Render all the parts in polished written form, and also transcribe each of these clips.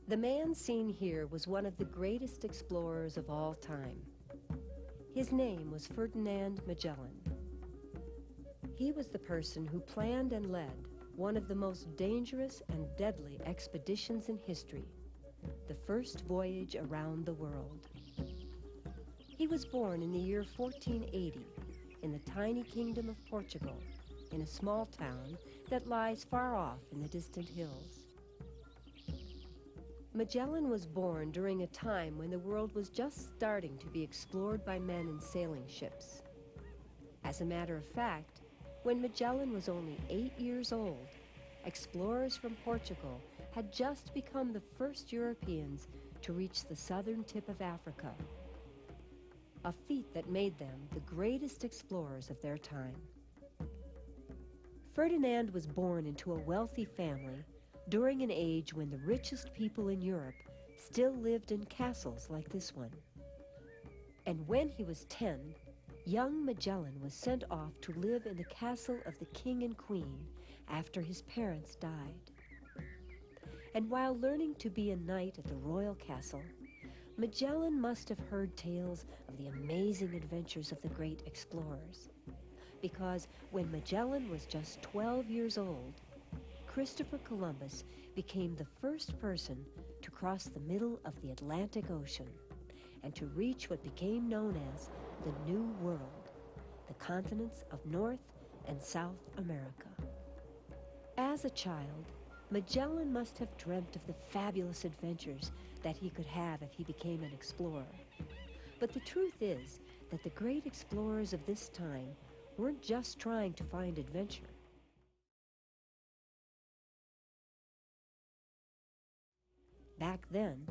The man seen here was one of the greatest explorers of all time. His name was Ferdinand Magellan. He was the person who planned and led one of the most dangerous and deadly expeditions in history, the first voyage around the world. He was born in the year 1480 in the tiny kingdom of Portugal, in a small town that lies far off in the distant hills. Magellan was born during a time when the world was just starting to be explored by men in sailing ships. As a matter of fact, when Magellan was only 8 years old, explorers from Portugal had just become the first Europeans to reach the southern tip of Africa, a feat that made them the greatest explorers of their time. Ferdinand was born into a wealthy family during an age when the richest people in Europe still lived in castles like this one. And when he was 10, young Magellan was sent off to live in the castle of the king and queen after his parents died. And while learning to be a knight at the royal castle, Magellan must have heard tales of the amazing adventures of the great explorers. Because when Magellan was just 12 years old, Christopher Columbus became the first person to cross the middle of the Atlantic Ocean and to reach what became known as the New World, the continents of North and South America. As a child, Magellan must have dreamt of the fabulous adventures that he could have if he became an explorer. But the truth is that the great explorers of this time weren't just trying to find adventure. Back then,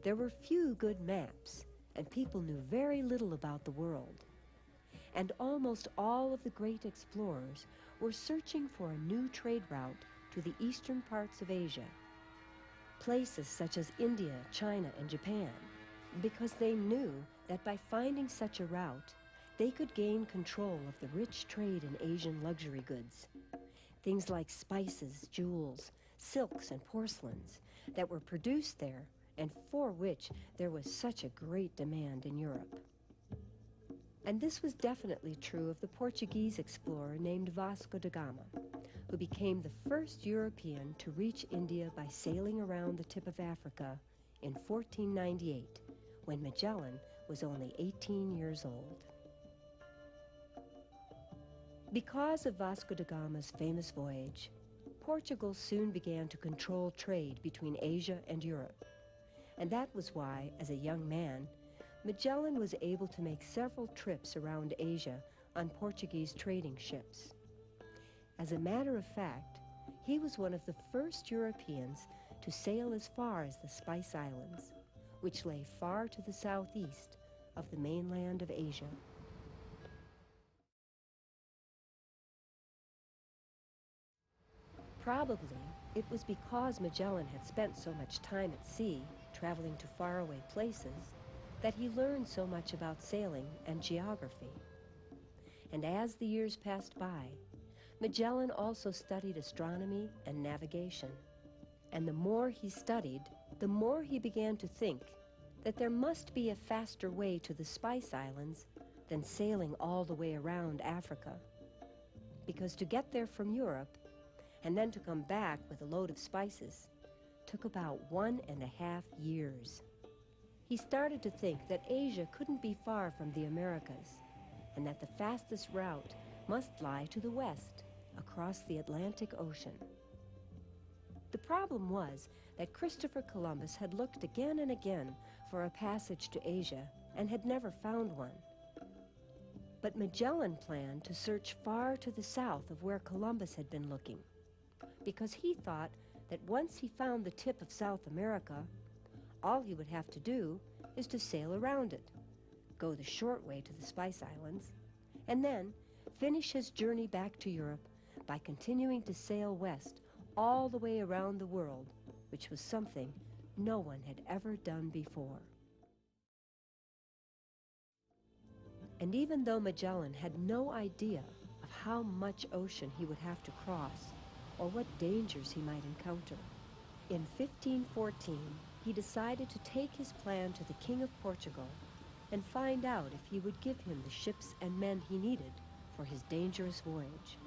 there were few good maps, and people knew very little about the world. And almost all of the great explorers were searching for a new trade route to the eastern parts of Asia, places such as India, China, and Japan, because they knew that by finding such a route, they could gain control of the rich trade in Asian luxury goods, things like spices, jewels, silks, and porcelains that were produced there and for which there was such a great demand in Europe. And this was definitely true of the Portuguese explorer named Vasco da Gama, who became the first European to reach India by sailing around the tip of Africa in 1498, when Magellan was only 18 years old. Because of Vasco da Gama's famous voyage, Portugal soon began to control trade between Asia and Europe. And that was why, as a young man, Magellan was able to make several trips around Asia on Portuguese trading ships. As a matter of fact, he was one of the first Europeans to sail as far as the Spice Islands, which lay far to the southeast of the mainland of Asia. Probably, it was because Magellan had spent so much time at sea, traveling to faraway places, that he learned so much about sailing and geography. And as the years passed by, Magellan also studied astronomy and navigation. And the more he studied, the more he began to think that there must be a faster way to the Spice Islands than sailing all the way around Africa. Because to get there from Europe, and then to come back with a load of spices, took about 1.5 years. He started to think that Asia couldn't be far from the Americas, and that the fastest route must lie to the west, across the Atlantic Ocean. The problem was that Christopher Columbus had looked again and again for a passage to Asia and had never found one. But Magellan planned to search far to the south of where Columbus had been looking, because he thought that once he found the tip of South America, all he would have to do is to sail around it, go the short way to the Spice Islands, and then finish his journey back to Europe by continuing to sail west all the way around the world, which was something no one had ever done before. And even though Magellan had no idea of how much ocean he would have to cross, or what dangers he might encounter, in 1514, he decided to take his plan to the King of Portugal and find out if he would give him the ships and men he needed for his dangerous voyage.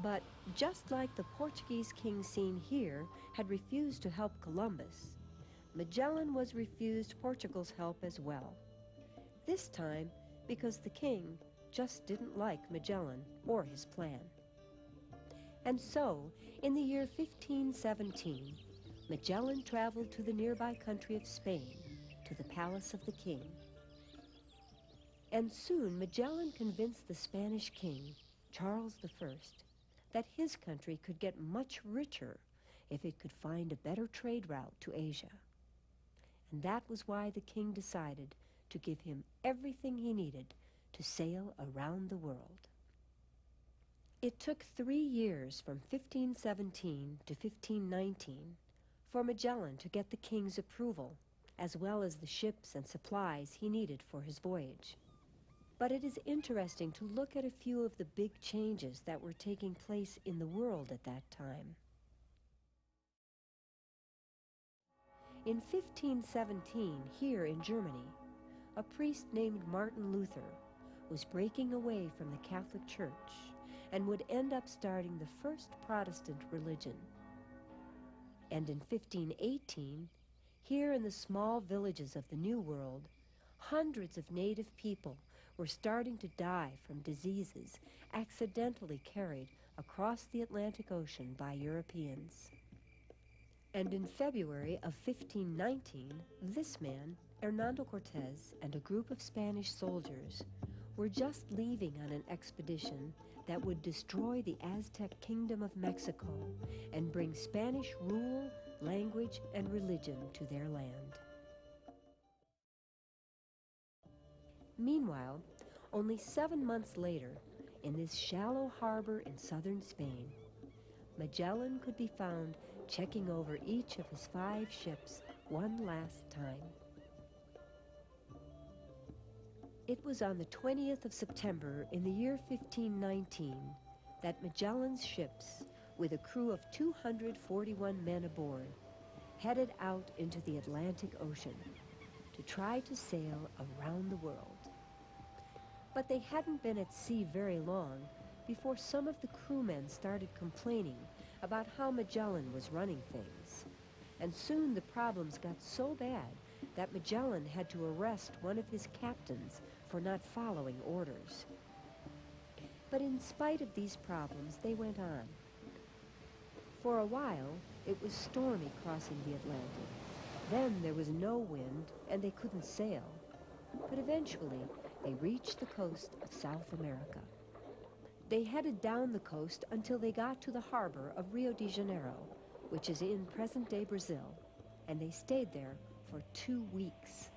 But just like the Portuguese king seen here had refused to help Columbus, Magellan was refused Portugal's help as well. This time because the king just didn't like Magellan or his plan. And so, in the year 1517, Magellan traveled to the nearby country of Spain, to the palace of the king. And soon Magellan convinced the Spanish king, Charles I, that his country could get much richer if it could find a better trade route to Asia. And that was why the king decided to give him everything he needed to sail around the world. It took 3 years from 1517 to 1519 for Magellan to get the king's approval, as well as the ships and supplies he needed for his voyage. But it is interesting to look at a few of the big changes that were taking place in the world at that time. In 1517, here in Germany, a priest named Martin Luther was breaking away from the Catholic Church and would end up starting the first Protestant religion. And in 1518, here in the small villages of the New World, hundreds of native people were starting to die from diseases accidentally carried across the Atlantic Ocean by Europeans. And in February of 1519, this man, Hernando Cortés, and a group of Spanish soldiers were just leaving on an expedition that would destroy the Aztec kingdom of Mexico and bring Spanish rule, language, and religion to their land. Meanwhile, only 7 months later, in this shallow harbor in southern Spain, Magellan could be found checking over each of his 5 ships one last time. It was on the 20th of September in the year 1519 that Magellan's ships, with a crew of 241 men aboard, headed out into the Atlantic Ocean to try to sail around the world. But they hadn't been at sea very long before some of the crewmen started complaining about how Magellan was running things. And soon the problems got so bad that Magellan had to arrest one of his captains for not following orders. But in spite of these problems, they went on. For a while, it was stormy crossing the Atlantic. Then there was no wind, and they couldn't sail. But eventually, they reached the coast of South America. They headed down the coast until they got to the harbor of Rio de Janeiro, which is in present-day Brazil, and they stayed there for 2 weeks.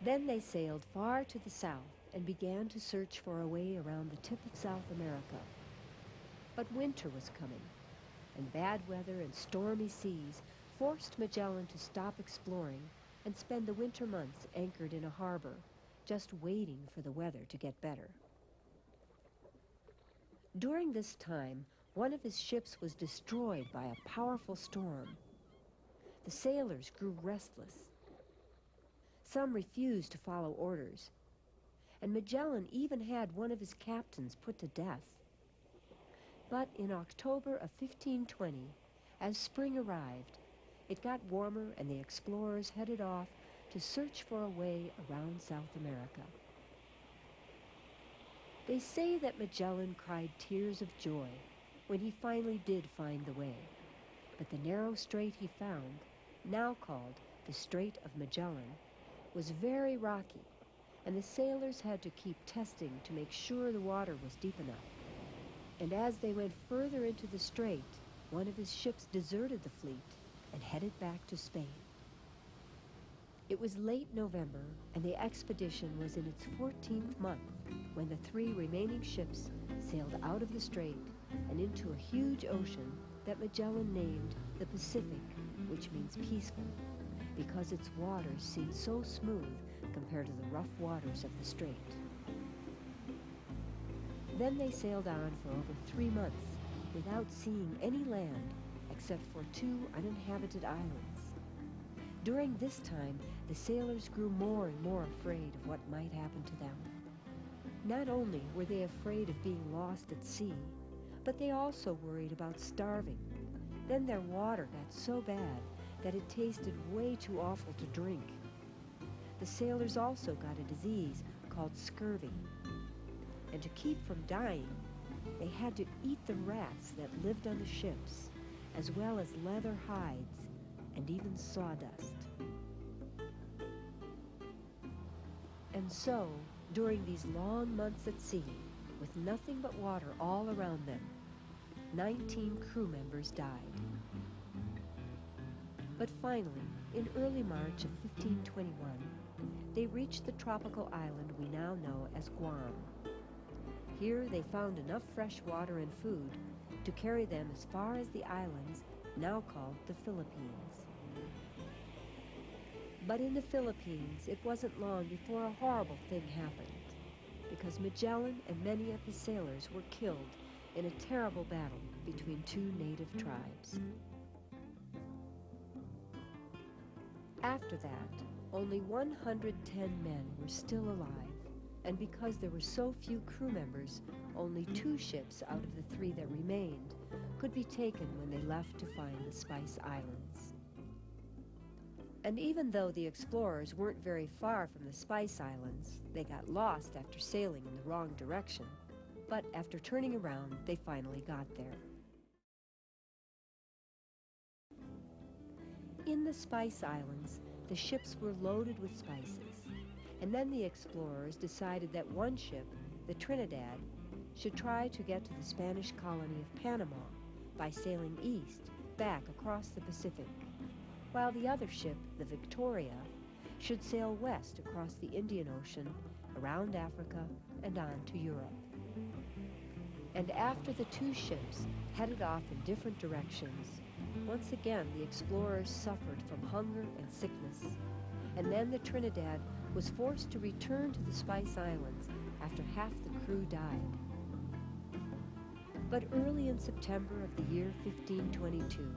Then they sailed far to the south and began to search for a way around the tip of South America. But winter was coming, and bad weather and stormy seas forced Magellan to stop exploring and spend the winter months anchored in a harbor, just waiting for the weather to get better. During this time, one of his ships was destroyed by a powerful storm. The sailors grew restless. Some refused to follow orders, and Magellan even had one of his captains put to death. But in October of 1520, as spring arrived, it got warmer and the explorers headed off to search for a way around South America. They say that Magellan cried tears of joy when he finally did find the way. But the narrow strait he found, now called the Strait of Magellan, was very rocky, and the sailors had to keep testing to make sure the water was deep enough. And as they went further into the strait, one of his ships deserted the fleet and headed back to Spain. It was late November, and the expedition was in its 14th month when the 3 remaining ships sailed out of the strait and into a huge ocean that Magellan named the Pacific, which means peaceful, because its waters seemed so smooth compared to the rough waters of the strait. Then they sailed on for over 3 months without seeing any land except for 2 uninhabited islands. During this time, the sailors grew more and more afraid of what might happen to them. Not only were they afraid of being lost at sea, but they also worried about starving. Then their water got so bad that it tasted way too awful to drink. The sailors also got a disease called scurvy. And to keep from dying, they had to eat the rats that lived on the ships, as well as leather hides and even sawdust. And so, during these long months at sea, with nothing but water all around them, 19 crew members died. But finally, in early March of 1521, they reached the tropical island we now know as Guam. Here they found enough fresh water and food to carry them as far as the islands now called the Philippines. But in the Philippines, it wasn't long before a horrible thing happened, because Magellan and many of his sailors were killed in a terrible battle between two native tribes. After that, only 110 men were still alive, and because there were so few crew members, only 2 ships out of the 3 that remained could be taken when they left to find the Spice Islands. And even though the explorers weren't very far from the Spice Islands, they got lost after sailing in the wrong direction. But after turning around, they finally got there. In the Spice Islands, the ships were loaded with spices, and then the explorers decided that one ship, the Trinidad, should try to get to the Spanish colony of Panama by sailing east, back across the Pacific, while the other ship, the Victoria, should sail west across the Indian Ocean, around Africa, and on to Europe. And after the 2 ships headed off in different directions, once again the explorers suffered from hunger and sickness, and then the Trinidad was forced to return to the Spice Islands after half the crew died. But early in September of the year 1522,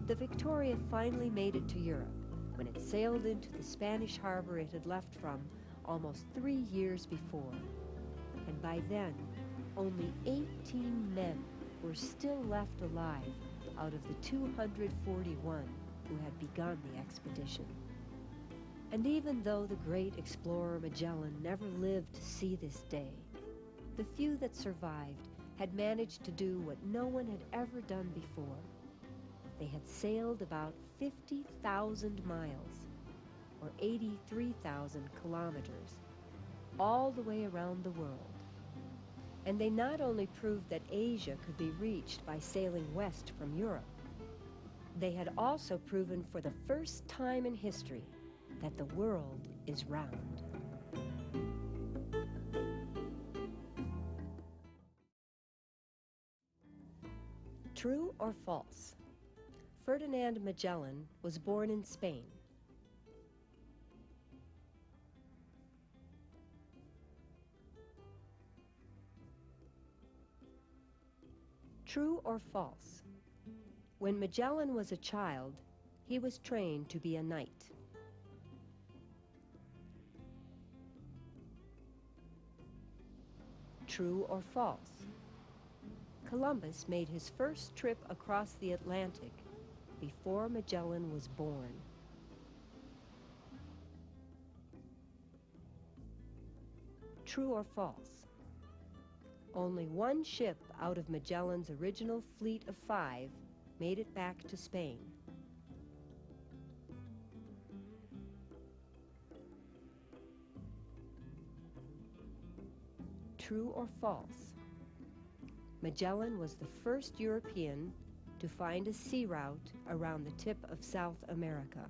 the Victoria finally made it to Europe when it sailed into the Spanish harbor it had left from almost 3 years before. And by then, only 18 men were still left alive out of the 241 who had begun the expedition. And even though the great explorer Magellan never lived to see this day, the few that survived had managed to do what no one had ever done before. They had sailed about 50,000 miles, or 83,000 kilometers, all the way around the world. And they not only proved that Asia could be reached by sailing west from Europe, they had also proven for the first time in history that the world is round. True or false? Ferdinand Magellan was born in Spain. True or false? When Magellan was a child, he was trained to be a knight. True or false? Columbus made his first trip across the Atlantic before Magellan was born. True or false? Only 1 ship out of Magellan's original fleet of 5 made it back to Spain. True or false? Magellan was the first European to find a sea route around the tip of South America.